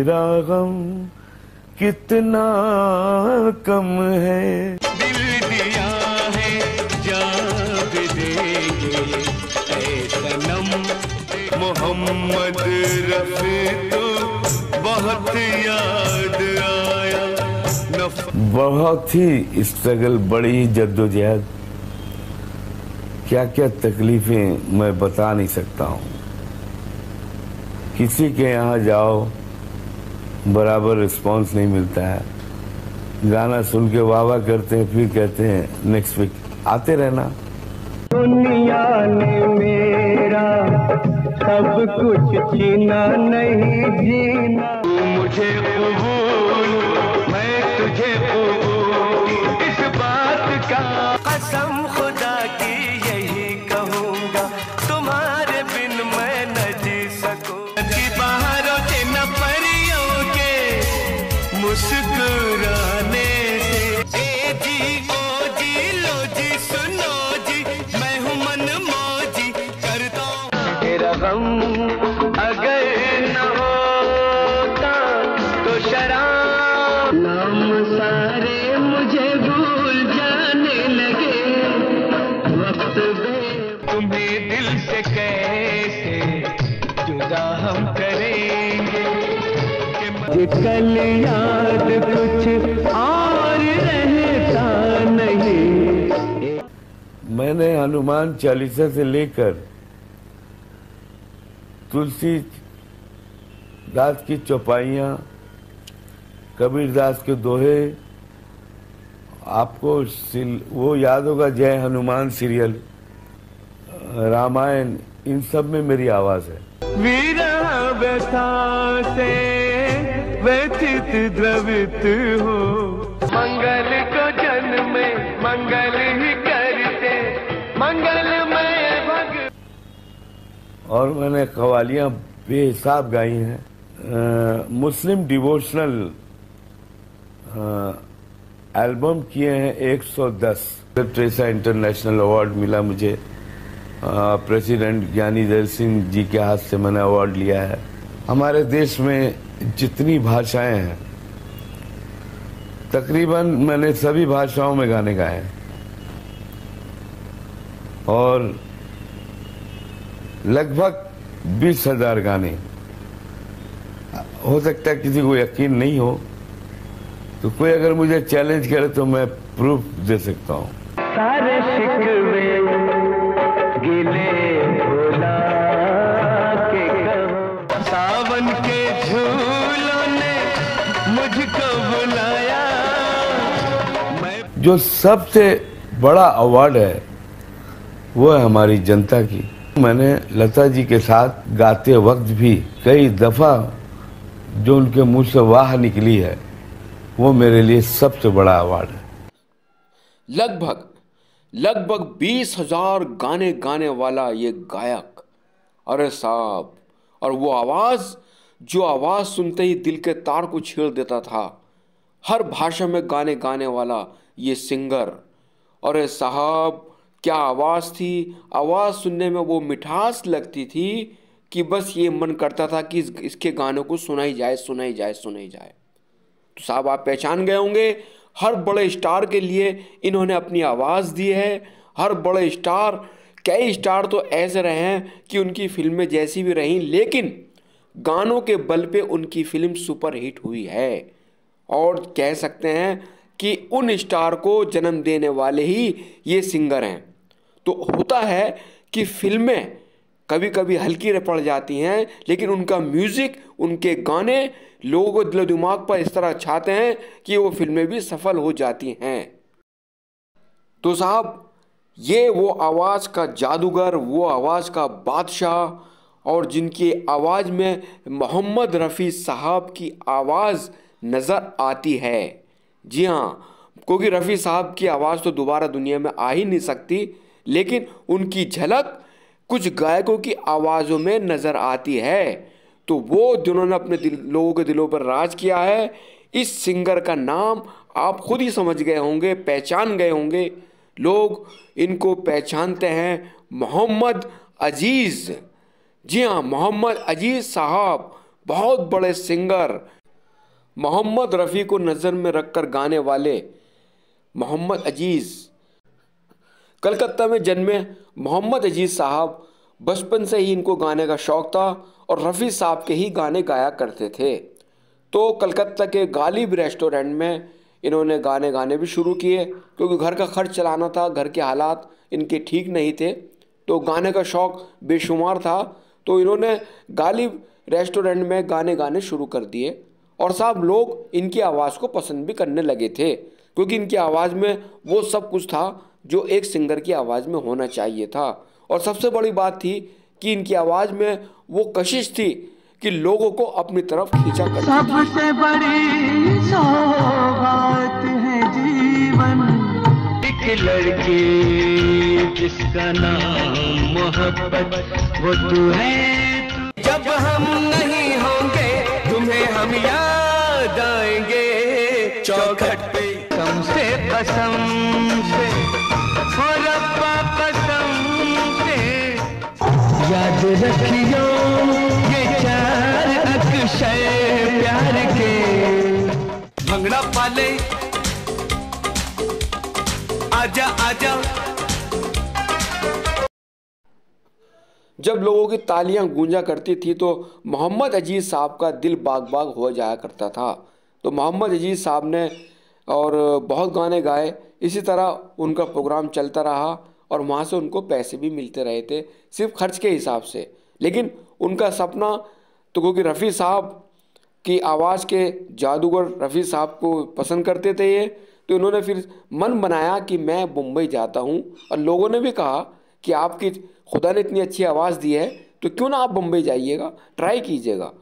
मेरा गम कितना कम है। दिल दिया है जान देंगे ऐ सनम। मोहम्मद रफी तो बहुत याद आया। बहुत ही स्ट्रगल, बड़ी ही जद्दोजहद, क्या क्या तकलीफें मैं बता नहीं सकता हूँ। किसी के यहाँ जाओ बराबर रिस्पांस नहीं मिलता है। गाना सुन के वाह वाह करते हैं, फिर कहते हैं नेक्स्ट वीक आते रहना। दुनिया ने मेरा सब कुछ छीना, नहीं जीना। तू मुझे कबूल, मैं तुझे कबूल, इस बात का कसम खुदा की यही कहूँगा, तुम्हारे बिन मैं न जी सकूँ। बाहरों से न परियों के मुस्कुराने से। ए जी ओ जी लो जी सुनो जी, मैं हूँ मन मौजी करता हूँ। तेरा गम अगर न होता तो शराब नाम सारे मुझे भूल जाने लगे। वक्त में तुम्हें दिल से कैसे जुदा हम करेंगे कि कल याद कुछ और रहता नहीं। मैंने हनुमान चालीसा से लेकर तुलसी दास की चौपाइयाँ, कबीरदास के दोहे, आपको वो याद होगा जय हनुमान सीरियल, रामायण, इन सब में मेरी आवाज है। वीरा व्यथा से व्यथित द्रवित हो, मंगल को जन्म में मंगल ही करते, मंगलमय भग। और मैंने कवालियाँ बेहिसाब गाई हैं। मुस्लिम डिवोशनल एल्बम किए हैं 110। ट्रेसा इंटरनेशनल अवार्ड मिला मुझे। प्रेसिडेंट ज्ञानी दैल सिंह जी के हाथ से मैंने अवार्ड लिया है। हमारे देश में जितनी भाषाएं हैं, तकरीबन मैंने सभी भाषाओं में गाने गाए हैं। और लगभग 20,000 गाने। हो सकता है किसी को यकीन नहीं हो, तो कोई अगर मुझे चैलेंज करे तो मैं प्रूफ दे सकता हूँ। सारे शिकवे गिले भुला के कहो, सावन के झूलों ने मुझको बुलाया। जो सबसे बड़ा अवार्ड है वो है हमारी जनता की। मैंने लता जी के साथ गाते वक्त भी कई दफा जो उनके मुंह से वाह निकली है, वो मेरे लिए सबसे बड़ा अवार्ड है। लगभग 20,000 गाने गाने वाला ये गायक, अरे साहब, और वो आवाज़, जो आवाज़ सुनते ही दिल के तार को छेड़ देता था। हर भाषा में गाने गाने वाला ये सिंगर, अरे साहब क्या आवाज़ थी। आवाज़ सुनने में वो मिठास लगती थी कि बस ये मन करता था कि इसके गानों को सुना ही जाए। तो साहब आप पहचान गए होंगे, हर बड़े स्टार के लिए इन्होंने अपनी आवाज़ दी है। हर बड़े स्टार, कई स्टार तो ऐसे रहे हैं कि उनकी फिल्में जैसी भी रहीं, लेकिन गानों के बल पे उनकी फिल्म सुपर हिट हुई है। और कह सकते हैं कि उन स्टार को जन्म देने वाले ही ये सिंगर हैं। तो होता है कि फिल्में कभी कभी हल्की पड़ जाती हैं, लेकिन उनका म्यूज़िक, उनके गाने लोगों को दिलो दिमाग पर इस तरह छाते हैं कि वो फिल्में भी सफल हो जाती हैं। तो साहब ये वो आवाज़ का जादूगर, वो आवाज़ का बादशाह, और जिनकी आवाज़ में मोहम्मद रफ़ी साहब की आवाज़ नज़र आती है। जी हाँ, क्योंकि रफ़ी साहब की आवाज़ तो दोबारा दुनिया में आ ही नहीं सकती, लेकिन उनकी झलक कुछ गायकों की आवाज़ों में नज़र आती है। तो वो जिन्होंने अपने लोगों के दिलों पर राज किया है, इस सिंगर का नाम आप खुद ही समझ गए होंगे, पहचान गए होंगे। लोग इनको पहचानते हैं मोहम्मद अजीज़। जी हाँ, मोहम्मद अजीज़ साहब बहुत बड़े सिंगर मोहम्मद रफ़ी को नज़र में रखकर गाने वाले मोहम्मद अजीज़। कलकत्ता में जन्मे मोहम्मद अजीज़ साहब बचपन से ही इनको गाने का शौक़ था और रफ़ी साहब के ही गाने गाया करते थे। तो कलकत्ता के गालिब रेस्टोरेंट में इन्होंने गाने गाने भी शुरू किए, क्योंकि घर का खर्च चलाना था, घर के हालात इनके ठीक नहीं थे, तो गाने का शौक़ बेशुमार था। तो इन्होंने गालिब रेस्टोरेंट में गाने गाने शुरू कर दिए और साहब लोग इनकी आवाज़ को पसंद भी करने लगे थे, क्योंकि इनकी आवाज़ में वो सब कुछ था जो एक सिंगर की आवाज़ में होना चाहिए था। और सबसे बड़ी बात थी कि इनकी आवाज़ में वो कशिश थी कि लोगों को अपनी तरफ खींचा करती थी। सबसे बड़ी सौगात है जीवन, एक लड़की जिसका नाम मोहब्बत, वो तू है। जब हम नहीं होंगे तुम्हें हम याद आएंगे, चौखट पे कसम से हो रब्बा कसम से, याद रखियो ये चार अक्षर प्यार के। भंगड़ा पाले आजा आजा। जब लोगों की तालियां गूंजा करती थी तो मोहम्मद अजीज़ साहब का दिल बाग बाग हो जाया करता था। तो मोहम्मद अजीज़ साहब ने और बहुत गाने गाए, इसी तरह उनका प्रोग्राम चलता रहा और वहाँ से उनको पैसे भी मिलते रहे थे, सिर्फ खर्च के हिसाब से। लेकिन उनका सपना तो, क्योंकि रफ़ी साहब की आवाज़ के जादूगर रफ़ी साहब को पसंद करते थे ये, तो इन्होंने फिर मन बनाया कि मैं मुंबई जाता हूँ। और लोगों ने भी कहा कि आपकी खुदा ने इतनी अच्छी आवाज़ दी है तो क्यों ना आप मुंबई जाइएगा, ट्राई कीजिएगा।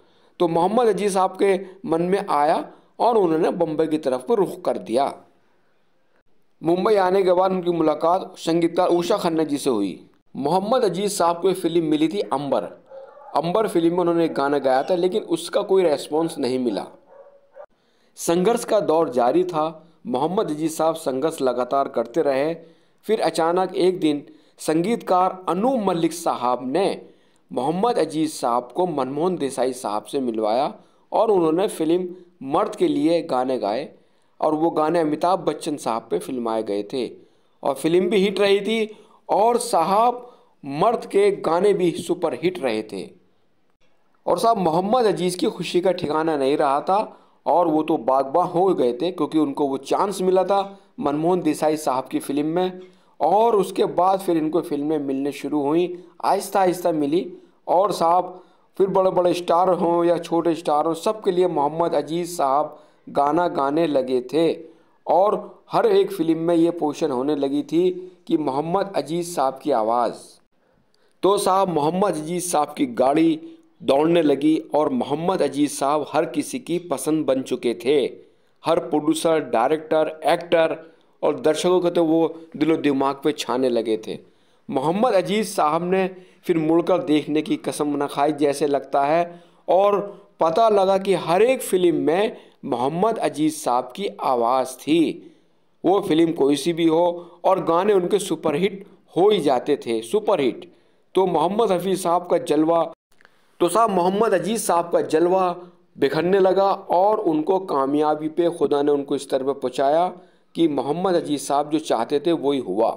तो मोहम्मद अजीज़ साहब के मन में आया और उन्होंने मुंबई की तरफ को रुख कर दिया। मुंबई आने के बाद उनकी मुलाकात संगीतकार उषा खन्ना जी से हुई। मोहम्मद अजीज़ साहब को एक फ़िल्म मिली थी अंबर फिल्म में उन्होंने एक गाना गाया था, लेकिन उसका कोई रेस्पॉन्स नहीं मिला। संघर्ष का दौर जारी था, मोहम्मद अजीज़ साहब संघर्ष लगातार करते रहे। फिर अचानक एक दिन संगीतकार अनूप मलिक साहब ने मोहम्मद अजीज़ साहब को मनमोहन देसाई साहब से मिलवाया और उन्होंने फिल्म मर्द के लिए गाने गाए और वो गाने अमिताभ बच्चन साहब पे फिल्माए गए थे और फिल्म भी हिट रही थी और साहब मर्द के गाने भी सुपर हिट रहे थे। और साहब मोहम्मद अजीज़ की खुशी का ठिकाना नहीं रहा था और वो तो बागबान हो गए थे, क्योंकि उनको वो चांस मिला था मनमोहन देसाई साहब की फ़िल्म में। और उसके बाद फिर इनको फिल्में मिलने शुरू हुई, आहिस्ता आहिस्ता मिली। और साहब फिर बड़े बड़े स्टार हों या छोटे स्टार हों, सबके लिए मोहम्मद अजीज़ साहब गाना गाने लगे थे और हर एक फिल्म में ये पोजीशन होने लगी थी कि मोहम्मद अजीज़ साहब की आवाज़। तो साहब मोहम्मद अजीज़ साहब की गाड़ी दौड़ने लगी और मोहम्मद अजीज़ साहब हर किसी की पसंद बन चुके थे। हर प्रोड्यूसर, डायरेक्टर, एक्टर और दर्शकों के तो वो दिलो दिमाग पे छाने लगे थे। मोहम्मद अजीज़ साहब ने फिर मुड़कर देखने की कसम न खाई जैसे लगता है, और पता लगा कि हर एक फिल्म में मोहम्मद अजीज़ साहब की आवाज़ थी। वो फिल्म कोई सी भी हो और गाने उनके सुपरहिट हो ही जाते थे, सुपरहिट। तो मोहम्मद रफ़ी साहब का जलवा, तो साहब मोहम्मद अजीज़ साहब का जलवा बिखरने लगा और उनको कामयाबी पे खुदा ने उनको इस तरह पे पहुँचाया कि मोहम्मद अजीज़ साहब जो चाहते थे वही हुआ।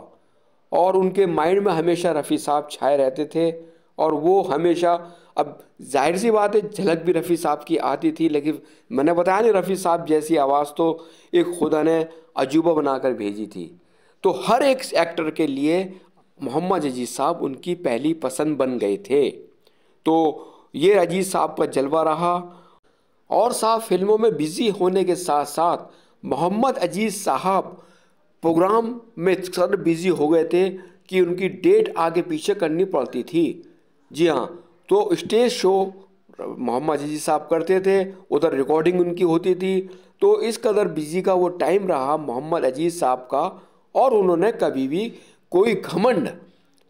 और उनके माइंड में हमेशा रफ़ी साहब छाए रहते थे और वो हमेशा, अब जाहिर सी बात है झलक भी रफ़ी साहब की आती थी, लेकिन मैंने बताया नहीं, रफ़ी साहब जैसी आवाज़ तो एक खुदा ने अजूबा बनाकर भेजी थी। तो हर एक एक्टर के लिए मोहम्मद अजीज़ साहब उनकी पहली पसंद बन गए थे। तो ये अजीज़ साहब का जलवा रहा। और साहब फिल्मों में बिज़ी होने के साथ साथ मोहम्मद अजीज़ साहब प्रोग्राम में इतना बिज़ी हो गए थे कि उनकी डेट आगे पीछे करनी पड़ती थी। जी हाँ, तो स्टेज शो मोहम्मद अजीज़ साहब करते थे, उधर रिकॉर्डिंग उनकी होती थी। तो इस कदर बिज़ी का वो टाइम रहा मोहम्मद अजीज़ साहब का, और उन्होंने कभी भी कोई घमंड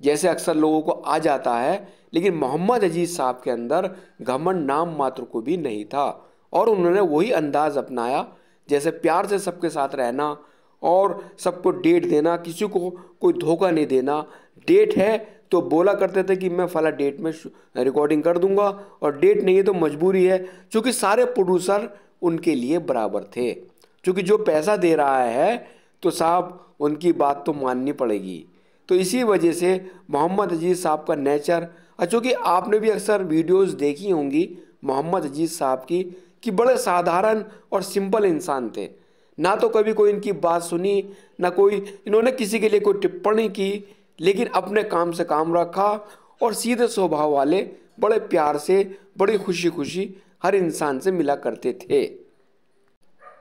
जैसे अक्सर लोगों को आ जाता है, लेकिन मोहम्मद अजीज़ साहब के अंदर घमंड नाम मात्र को भी नहीं था। और उन्होंने वही अंदाज़ अपनाया, जैसे प्यार से सबके साथ रहना और सबको डेट देना, किसी को कोई धोखा नहीं देना। डेट है तो बोला करते थे कि मैं फला डेट में रिकॉर्डिंग कर दूंगा, और डेट नहीं है तो मजबूरी है, क्योंकि सारे प्रोड्यूसर उनके लिए बराबर थे। क्योंकि जो पैसा दे रहा है तो साहब उनकी बात तो माननी पड़ेगी। तो इसी वजह से मोहम्मद अजीज़ साहब का नेचर, चूँकि आपने भी अक्सर वीडियोस देखी होंगी मोहम्मद अजीज़ साहब की, कि बड़े साधारण और सिंपल इंसान थे। ना तो कभी कोई इनकी बात सुनी, ना कोई इन्होंने किसी के लिए कोई टिप्पणी की, लेकिन अपने काम से काम रखा और सीधे स्वभाव वाले, बड़े प्यार से, बड़ी खुशी खुशी हर इंसान से मिला करते थे।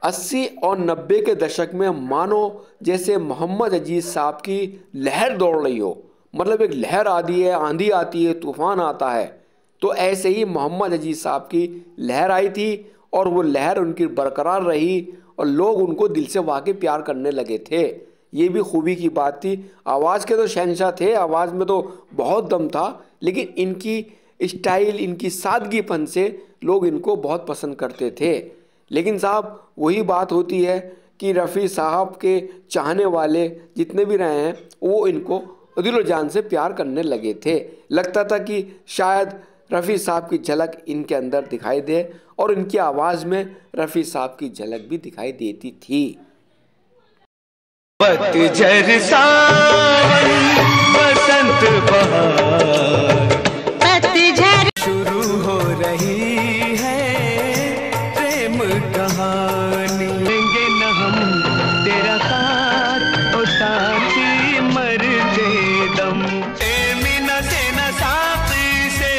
80 और 90 के दशक में मानो जैसे मोहम्मद अजीज़ साहब की लहर दौड़ रही हो, मतलब एक लहर आती है, आंधी आती है, तूफान आता है, तो ऐसे ही मोहम्मद अजीज़ साहब की लहर आई थी, और वो लहर उनकी बरकरार रही और लोग उनको दिल से वाकई प्यार करने लगे थे। ये भी खूबी की बात थी। आवाज़ के तो शहंशाह थे, आवाज़ में तो बहुत दम था, लेकिन इनकी स्टाइल, इनकी सादगीपन से लोग इनको बहुत पसंद करते थे। लेकिन साहब वही बात होती है कि रफ़ी साहब के चाहने वाले जितने भी रहे हैं वो इनको दिलो जान से प्यार करने लगे थे। लगता था कि शायद रफ़ी साहब की झलक इनके अंदर दिखाई दे, और इनकी आवाज़ में रफ़ी साहब की झलक भी दिखाई देती थी। पतझड़ सावन बसंत बहार, पतझड़ शुरू हो रही है प्रेम कहानी। लेंगे न हम तेरा साथ, ओ साथी मरते दम। मीना से न साथी से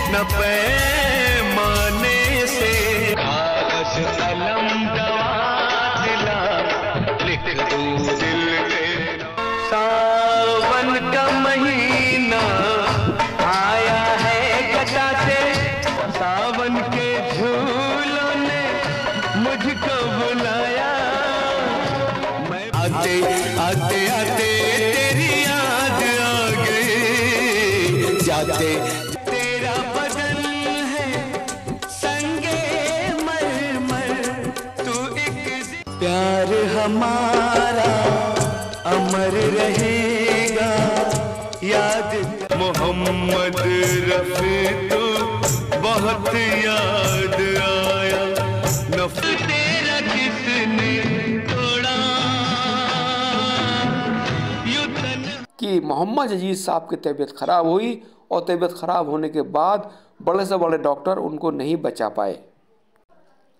न पैमाने से, कागज कलम दवा दिला लिख दूं दिल के। सावन का महीना आया है कटा से, सावन के झूलों ने मुझको बुलाया। मैं आते आते आते तेरी याद आ गई, जाते तेरा बदन है संगे मरमर, तू एक प्यार हमारा अमर रहेगा याद। मोहम्मद रफ़ी तो बहुत याद आया, नफ़्स तेरा किसने तोड़ा। कि मोहम्मद अजीज़ साहब की तबीयत ख़राब हुई, और तबीयत ख़राब होने के बाद बड़े से बड़े डॉक्टर उनको नहीं बचा पाए,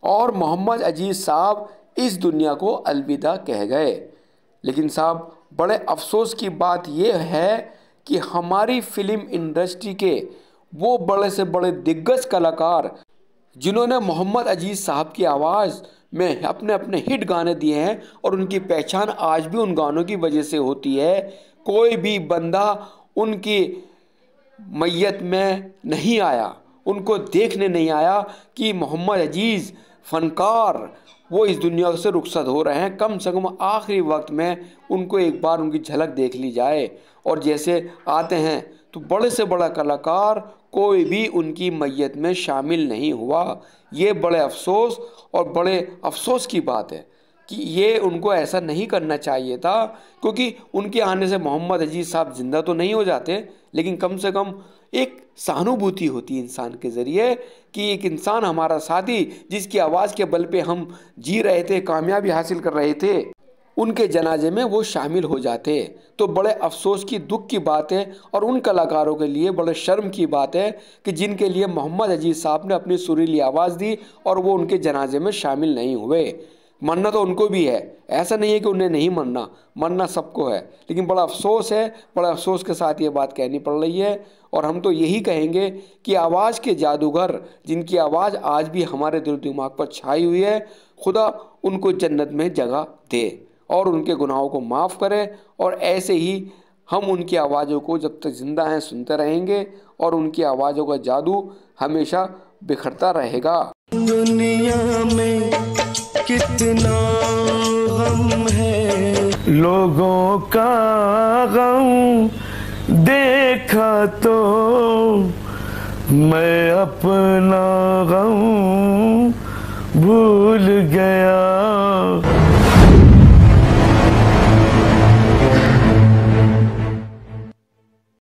और मोहम्मद अजीज़ साहब इस दुनिया को अलविदा कह गए। लेकिन साहब बड़े अफसोस की बात यह है कि हमारी फिल्म इंडस्ट्री के वो बड़े से बड़े दिग्गज कलाकार जिन्होंने मोहम्मद अजीज़ साहब की आवाज़ में अपने अपने हिट गाने दिए हैं, और उनकी पहचान आज भी उन गानों की वजह से होती है, कोई भी बंदा उनकी मैयत में नहीं आया, उनको देखने नहीं आया कि मोहम्मद अजीज़ फ़नकार वो इस दुनिया से रुखसत हो रहे हैं। कम से कम आखिरी वक्त में उनको एक बार उनकी झलक देख ली जाए। और जैसे आते हैं तो बड़े से बड़ा कलाकार कोई भी उनकी मैयत में शामिल नहीं हुआ। ये बड़े अफसोस और बड़े अफसोस की बात है कि ये उनको ऐसा नहीं करना चाहिए था, क्योंकि उनके आने से मोहम्मद अजीज़ साहब ज़िंदा तो नहीं हो जाते, लेकिन कम से कम एक सहानुभूति होती है इंसान के ज़रिए कि एक इंसान हमारा साथी जिसकी आवाज़ के बल पे हम जी रहे थे, कामयाबी हासिल कर रहे थे, उनके जनाजे में वो शामिल हो जाते। तो बड़े अफसोस की, दुख की बात है, और उन कलाकारों के लिए बड़े शर्म की बात है कि जिनके लिए मोहम्मद अजीज़ साहब ने अपनी सुरीली आवाज़ दी और वो उनके जनाजे में शामिल नहीं हुए। मरना तो उनको भी है, ऐसा नहीं है कि उन्हें नहीं मरना, मरना सबको है, लेकिन बड़ा अफसोस है, बड़ा अफसोस के साथ ये बात कहनी पड़ रही है। और हम तो यही कहेंगे कि आवाज़ के जादूगर जिनकी आवाज़ आज भी हमारे दिल दिमाग पर छाई हुई है, खुदा उनको जन्नत में जगह दे और उनके गुनाहों को माफ़ करे। और ऐसे ही हम उनकी आवाज़ों को जब तक ज़िंदा हैं सुनते रहेंगे और उनकी आवाज़ों का जादू हमेशा बिखरता रहेगा। दुनिया में कितना गम है, लोगों का गम देखा तो मैं अपना गम भूल गया।